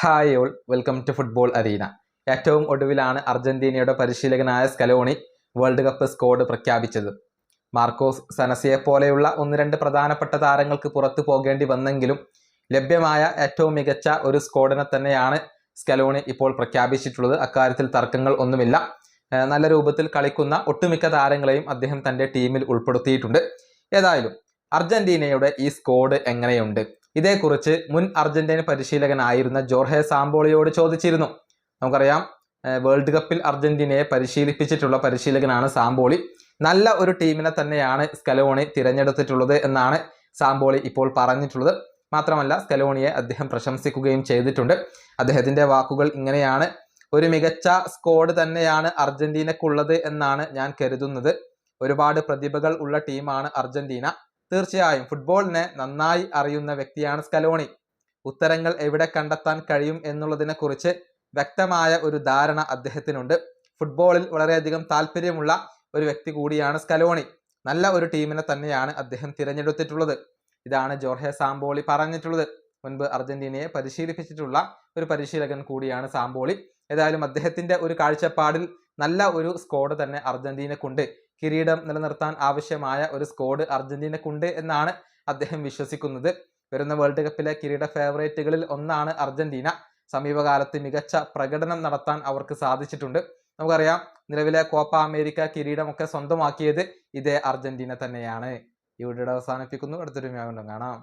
Hi all, welcome to football arena. ഏറ്റവും ഒടുവിലാണ് അർജന്റീനയുടെ പരിശീലകനായ സ്കലോണി വേൾഡ് കപ്പ് സ്ക്വാഡ് പ്രഖ്യാപിച്ചത്. മാർക്കോസ് സനസിയെ പോലെയുള്ള ഒന്ന് രണ്ട് പ്രധാനപ്പെട്ട താരങ്ങൾക്ക് പുറത്തു പോകേണ്ടി വന്നെങ്കിലും ലഭ്യമായ ഏറ്റവും മികച്ച ഒരു സ്ക്വാഡിനെ തന്നെയാണ് സ്കലോണി ഇപ്പോൾ പ്രഖ്യാപിച്ചിട്ടുള്ളത്. അക്കാര്യത്തിൽ തർക്കങ്ങൾ ഒന്നുമില്ല. നല്ല രൂപത്തിൽ കളിക്കുന്ന ഒട്ടുമിക്ക താരങ്ങളെയും അദ്ദേഹം തൻ്റെ ടീമിൽ ഉൾപ്പെടുത്തിയിട്ടുണ്ട്. ഏതായാലും അർജന്റീനയുടെ ഈ സ്ക്വാഡ് എങ്ങനെയുണ്ട്? ഇതേക്കുറിച്ച് മുൻ അർജന്റീന പരിശീലകനായിരുന്ന ജോർഹെ സാമ്പോളിയോട് ചോദിച്ചിരുന്നു. നമുക്കറിയാം, വേൾഡ് കപ്പിൽ അർജന്റീനയെ പരിശീലിപ്പിച്ചിട്ടുള്ള പരിശീലകനാണ് സാമ്പോളി. നല്ല ഒരു ടീമിനെ തന്നെയാണ് സ്കലോണി തിരഞ്ഞെടുത്തിട്ടുള്ളത് എന്നാണ് സാമ്പോളി ഇപ്പോൾ പറഞ്ഞിട്ടുള്ളത്. മാത്രമല്ല, സ്കലോണിയെ അദ്ദേഹം പ്രശംസിക്കുകയും ചെയ്തിട്ടുണ്ട്. അദ്ദേഹത്തിൻ്റെ വാക്കുകൾ ഇങ്ങനെയാണ്: ഒരു മികച്ച സ്ക്വാഡ് തന്നെയാണ് അർജന്റീനക്കുള്ളത് എന്നാണ് ഞാൻ കരുതുന്നത്. ഒരുപാട് പ്രതിഭകൾ ഉള്ള ടീമാണ് അർജന്റീന. തീർച്ചയായും ഫുട്ബോളിനെ നന്നായി അറിയുന്ന വ്യക്തിയാണ് സ്കലോണി. ഉത്തരങ്ങൾ എവിടെ കണ്ടെത്താൻ കഴിയും എന്നുള്ളതിനെ കുറിച്ച് വ്യക്തമായ ഒരു ധാരണ അദ്ദേഹത്തിനുണ്ട്. ഫുട്ബോളിൽ വളരെയധികം താല്പര്യമുള്ള ഒരു വ്യക്തി കൂടിയാണ് സ്കലോണി. നല്ല ഒരു ടീമിനെ തന്നെയാണ് അദ്ദേഹം തിരഞ്ഞെടുത്തിട്ടുള്ളത്. ഇതാണ് ജോർഹെ സാമ്പോളി പറഞ്ഞിട്ടുള്ളത്. മുൻപ് അർജന്റീനയെ പരിശീലിപ്പിച്ചിട്ടുള്ള ഒരു പരിശീലകൻ കൂടിയാണ് സാമ്പോളി. ഏതായാലും അദ്ദേഹത്തിന്റെ ഒരു കാഴ്ചപ്പാടിൽ നല്ല ഒരു സ്ക്വാഡ് തന്നെ അർജന്റീനക്കുണ്ട്. കിരീടം നിലനിർത്താൻ ആവശ്യമായ ഒരു സ്ക്വാഡ് അർജന്റീനക്കുണ്ട് എന്നാണ് അദ്ദേഹം വിശ്വസിക്കുന്നത്. വരുന്ന വേൾഡ് കപ്പിലെ കിരീട ഫേവറേറ്റുകളിൽ ഒന്നാണ് അർജന്റീന. സമീപകാലത്ത് മികച്ച പ്രകടനം നടത്താൻ അവർക്ക് സാധിച്ചിട്ടുണ്ട്. നമുക്കറിയാം, നിലവിലെ കോപ്പ അമേരിക്ക കിരീടമൊക്കെ സ്വന്തമാക്കിയത് ഇതേ അർജന്റീന തന്നെയാണ്. ഈ വീഡിയോ അവസാനിപ്പിക്കുന്നു. അടുത്തൊരു വീഡിയോ കാണാം.